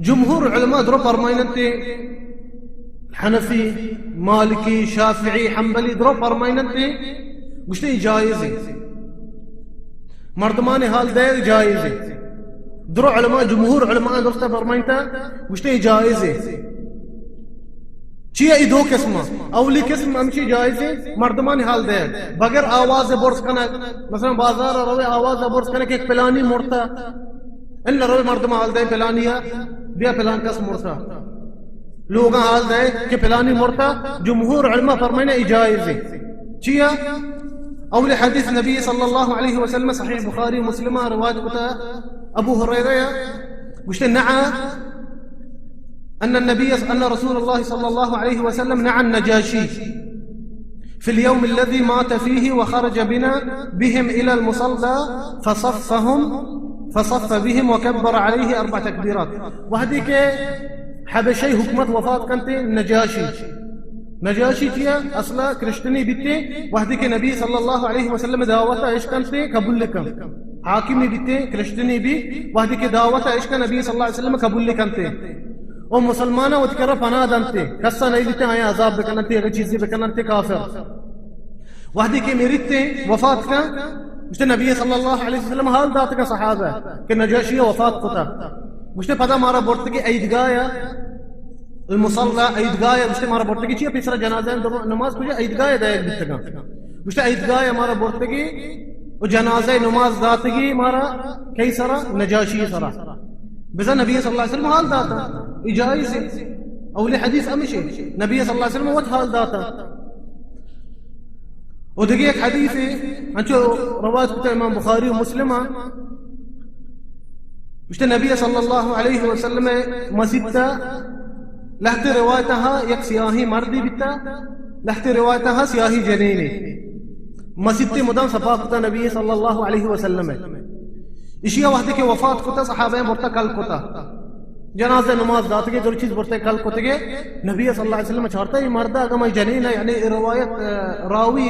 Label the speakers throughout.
Speaker 1: جمهور علماء درو فرماينتي حنفي مالكي شافعي حنبلي درو فرماينتي گشتے جائز ہے مردمان حال دے جائز ہے درو علماء جمهور علماء درسته فرماينتا گشتے جائز ہے چیئے دو قسمہ اولی قسم ہمشی جائز ہے مردمان حال دے بغیر آواز برس کنا مثلا بازار روی آواز برس کنا کہ ایک پلانی مرتا اللہ روی مردمان حال دے پلانیا بیا پلان کس مرتا لوگاں حال دے کہ پلانی مرتا جمهور علماء فرمائنا جائز ہے چیئے اول حديث النبي صلى الله عليه وسلم صحيح البخاري ومسلم رواية أبو هريرة قلت نعى أن رسول الله صلى الله عليه وسلم نعى النجاشي في اليوم الذي مات فيه وخرج بهم إلى المصلى فصف بهم وكبر عليه 4 تكبيرات وهذيك حبشي حكمة وفاة كانت النجاشي نجاشی کیا اصلا کرشتنی بیتے وحدی کے نبی صلی اللہ علیہ وسلم دعوت عشقن سے قبول لکن حاکمی بیتے کرشتنی بھی وحدی کے دعوت عشق نبی صلی اللہ علیہ وسلم قبول لکن تے اور مسلمانہ وذکر پناہ دنتے قصہ نہیں لیتے آیا عذاب بکنتے اگر چیزیں بکنتے کافر وحدی کے میرتے وفات کا مجھتے نبی صلی اللہ علیہ وسلم حال دات کا صحابہ کہ نجاشی وفات کتا مجھتے پتا مارا بورت کی عیدگاہ المصلى عيدگاه مشته مارا بورتگی چیه پیسرا جنازه نماز کجا عيدگاه دايق بیتگا مشته عيدگاه مارا بورتگی و جنازه نماز داتگی مارا کی سرا نجاشی سرا بزا نبی صلی اللہ علیہ وسلم حال داتا اجائز اولی حدیث امشی نبی صلی اللہ علیہ وسلم وقت حال داتا و دقی ایک حدیث انچو روایت کتا امام بخاری و مسلمہ مشته نبی صلی اللہ علیہ وسلم مسجد تا لحت روايتها يك سياهي مردي بتا لحت روايتها سياهي جنيني مسجد مدام صفاقتا نبي صلى الله عليه وسلم اشياء واحدة کے وفات کتا صحابہ مرتا کل کتا جنازہ نماز دات کے جو چیز برتے کل کتے کے نبی صلی اللہ علیہ وسلم چھارتا ہے مردہ اگر میں جنین ہے یعنی روایت راوی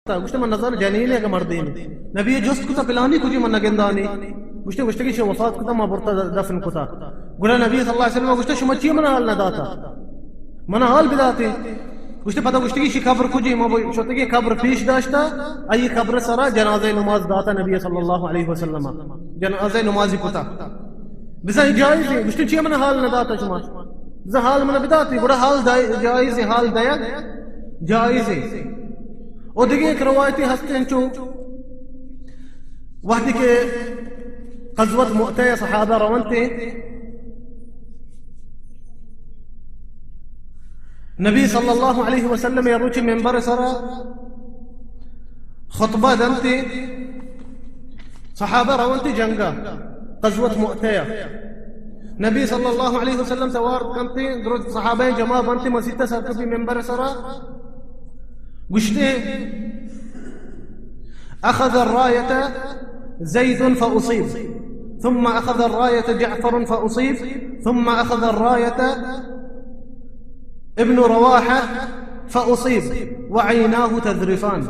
Speaker 1: گوشتے من نظر جنین ہے اگر مردین نبی جست کتا پلانی کجی من نگندانی گوشتے گوشتے کی وفات کتا ما برتا دفن کتا گوڑا نبی صلی اللہ علیہ وسلم گوشتے شما چی منا حال نداتا منا حال بداتے گوشتے پتا گوشتے کی قبر کجی ما شوتے کی قبر پیش داشتا ای قبر سرا جنازہ نماز داتا نبی صلی اللہ علیہ وسلم جنازہ نمازی کتا بزا جائز ہے گوشتے چی منا حال نداتا شما بزا حال منا بداتے گوڑا حال جائز ہے حال دیا جائز ہے اور دیکھیں ایک روایتی ہستے ہیں چو وحدی کے غزوت مؤتہ صحابہ روانتے نبی صلی اللہ علیہ وسلم يروچ منبر سرا خطبہ دنتے صحابہ روانتے جنگا غزوت مؤتہ نبی صلی اللہ علیہ وسلم سوار کنتے درست صحابہ جماع بنتے مسجد سرکبی منبر سرا گشتے اخذ الراية زيد فأصيب ثم أخذ الراية جعفر فأصيب ثم أخذ الراية ابن رواحة فأصيب وعيناه تذرفان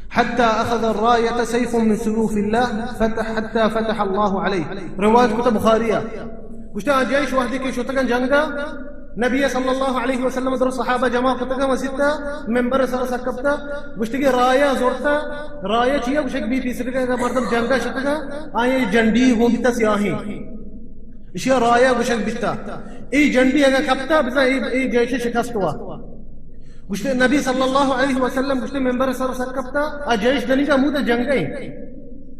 Speaker 1: حتى أخذ الراية سيف من سيوف الله حتى فتح الله عليه رواية كتب بخارية وشتا جيش وحدك شو تكن جنگا نبي صلى الله عليه وسلم در الصحابة جماعة كتك مسجدتا منبر سر سكبتا وشتكي راية زورتا راية چيا وشك بي تيسرقا مردم جنگا شتكا آئے جنڈی ہوتا سیاہی اشیا راية وشك بيتا اي جنڈی اگا کبتا بزا اي جيش شکستوا وشت نبي صلى الله عليه وسلم وشت منبر سر سكبتا جيش دنی کا مودا جنگا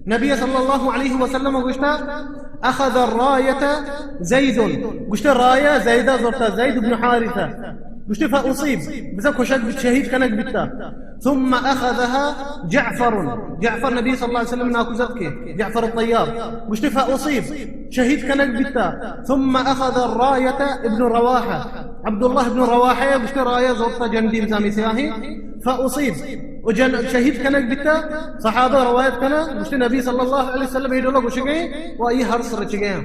Speaker 1: نبي صلى الله عليه وسلم وشتا أخذ الراية زيد قلت الراية زيدة زرتا زيد بن حارثة قلت فأصيب بزاك وشك بالشهيد كانك بتا ثم أخذها جعفر النبي صلى الله عليه وسلم ناكو زبكي جعفر الطيار قلت فأصيب شهيد كانك بتا ثم أخذ الراية ابن رواحة عبد الله بن رواحة قلت راية زرتا جندي بزامي سياهي فأصيب شهيد كانك بتا صحابة روايات كان قلت النبي صلى الله عليه وسلم يقول لك وشكي وأي هرس رجعين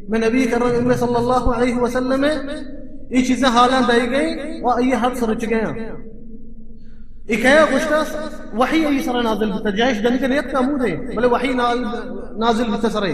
Speaker 1: من نبي كرم صلى الله عليه وسلم اي چیزیں حالان دائی گئی و ای حد سر چگیاں ایک ہے گشتا وحی ای سر نازل بتا جائش دنی کے نیت کا مود ہے بلے وحی نازل بتا سرے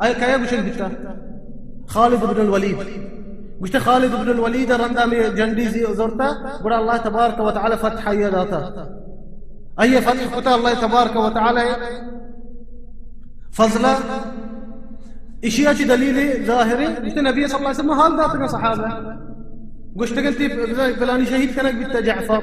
Speaker 1: ay kaya gushel bitta Khalid ibn al-Walid gushte Khalid ibn al-Walid randa me jandi zi zorta bura Allah tabaraka wa ta'ala fatha yadata ay fatha kota Allah tabaraka wa ta'ala fazla اشياء دليل ظاهري gushte Nabi sallallahu alaihi wasallam hal datna sahaba gushte قلتي فلاني شهيد كانك bitta Ja'far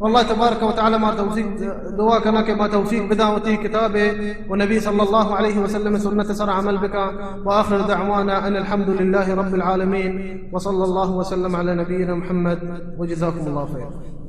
Speaker 1: والله تبارك وتعالى ما توفيق دعاء كنا كما توفيق بدعوته كتابه ونبي صلى الله عليه وسلم سنة سر عمل بك وآخر دعوانا أن الحمد لله رب العالمين وصلى الله وسلم على نبينا محمد وجزاكم الله خير